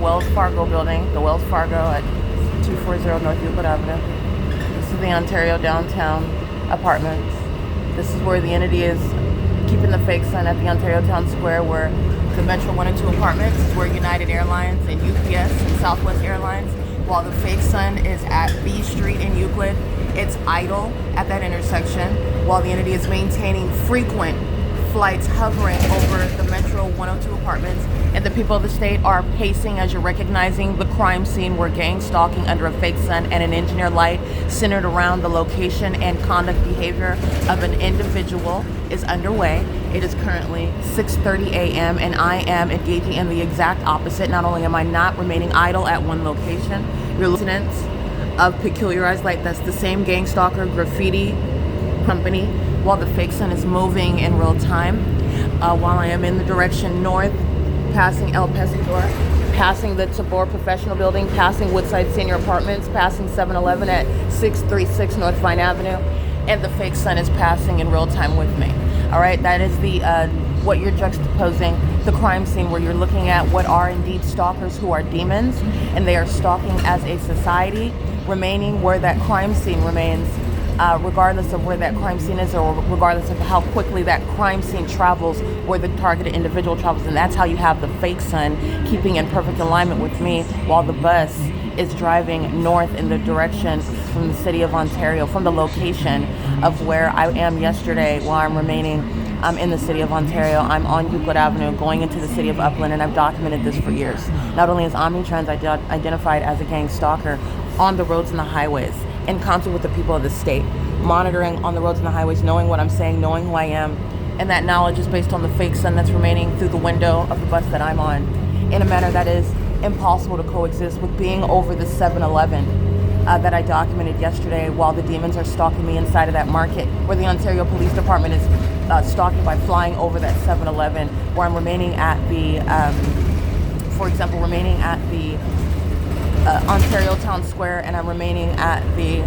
Wells Fargo building, the Wells Fargo at 240 North Euclid Avenue. This is the Ontario downtown apartments. This is where the entity is keeping the fake sun at the Ontario Town Square, where the Metro 1 and 2 apartments is where United Airlines and UPS and Southwest Airlines, while the fake sun is at B Street in Euclid. It's idle at that intersection, while the entity is maintaining frequent flights hovering over the Metro 102 apartments, and the people of the state are pacing as you're recognizing the crime scene where gang stalking under a fake sun and an engineer light centered around the location and conduct behavior of an individual is underway. It is currently 6:30 a.m. and I am engaging in the exact opposite. Not only am I not remaining idle at one location, your residents of Peculiarized Light, that's the same gang stalker graffiti company, while the fake sun is moving in real time, while I am in the direction north, passing El Pescador, passing the Tabor Professional Building, passing Woodside Senior Apartments, passing 7-Eleven at 636 North Vine Avenue, and the fake sun is passing in real time with me. All right, that is the what you're juxtaposing, the crime scene, where you're looking at what are indeed stalkers who are demons, and they are stalking as a society, remaining where that crime scene remains, regardless of where that crime scene is, or regardless of how quickly that crime scene travels, where the targeted individual travels. And that's how you have the fake sun keeping in perfect alignment with me, while the bus is driving north in the direction from the city of Ontario, from the location of where I am yesterday, while I'm remaining in the city of Ontario. I'm on Euclid Avenue going into the city of Upland, and I've documented this for years. Not only is OMNITRANS identified as a gang stalker on the roads and the highways, in concert with the people of the state, monitoring on the roads and the highways, knowing what I'm saying, knowing who I am, and that knowledge is based on the fake sun that's remaining through the window of the bus that I'm on, in a manner that is impossible to coexist with being over the 7-Eleven that I documented yesterday, while the demons are stalking me inside of that market, where the Ontario Police Department is stalking by flying over that 7-Eleven, where I'm remaining at the, for example, remaining at the Ontario Town Square, and I'm remaining at the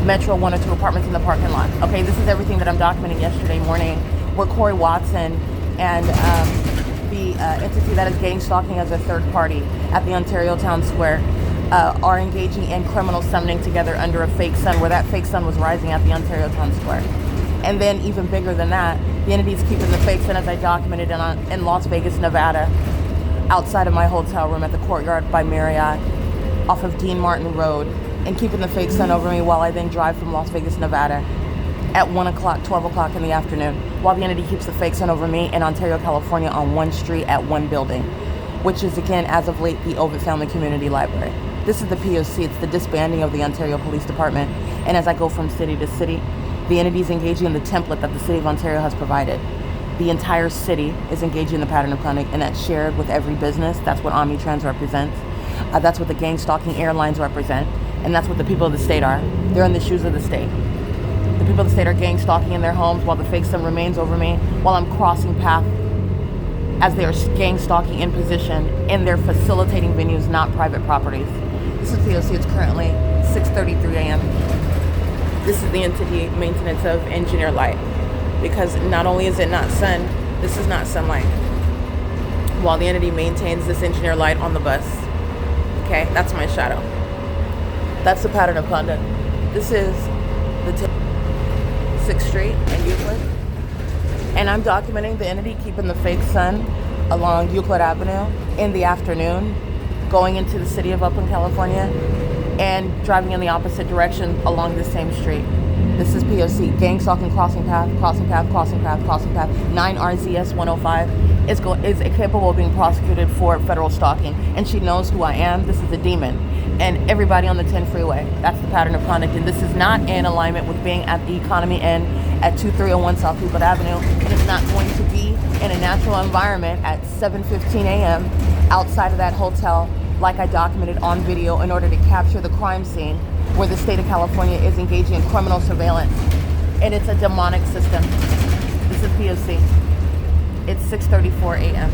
Metro 1 or 2 apartments in the parking lot. Okay, this is everything that I'm documenting yesterday morning, where Corey Watson and the entity that is gang stalking as a third party at the Ontario Town Square are engaging in criminal summoning together under a fake sun, where that fake sun was rising at the Ontario Town Square. And then even bigger than that, the entity's keeping the fake sun, as I documented, in Las Vegas, Nevada, outside of my hotel room at the Courtyard by Marriott, off of Dean Martin Road, and keeping the fake sun over me while I then drive from Las Vegas, Nevada at 1 o'clock, 12 o'clock in the afternoon, while the entity keeps the fake sun over me in Ontario, California on one street at one building, which is, again, as of late, the Ovid Family Community Library. This is the P.O.C. It's the disbanding of the Ontario Police Department. And as I go from city to city, the entity is engaging in the template that the city of Ontario has provided. The entire city is engaging in the pattern of conduct, and that's shared with every business. That's what OMNITRANS represents. That's what the gang stalking airlines represent. And that's what the people of the state are. They're in the shoes of the state. The people of the state are gang stalking in their homes, while the fake sun remains over me, while I'm crossing path as they are gang stalking in position in their facilitating venues, not private properties. This is P.O.C. It's currently 6:33 a.m. This is the entity maintenance of engineer light, because not only is it not sun, this is not sunlight, while the entity maintains this engineer light on the bus. Okay, that's my shadow. That's the pattern of conduct. This is the 6th Street and Euclid, and I'm documenting the entity keeping the fake sun along Euclid Avenue in the afternoon, going into the city of Upland, California, and driving in the opposite direction along the same street. This is P.O.C. Gang stalking, crossing path, crossing path, crossing path, crossing path. 9 RZS 105 is capable of being prosecuted for federal stalking, and she knows who I am. This is a demon. And everybody on the 10 freeway, that's the pattern of conduct. And this is not in alignment with being at the Economy Inn at 2301 South Euclid Avenue. And it's not going to be in a natural environment at 7:15 a.m. outside of that hotel, like I documented on video, in order to capture the crime scene where the state of California is engaging in criminal surveillance. And it's a demonic system. This is P.O.C. It's 6:34 a.m.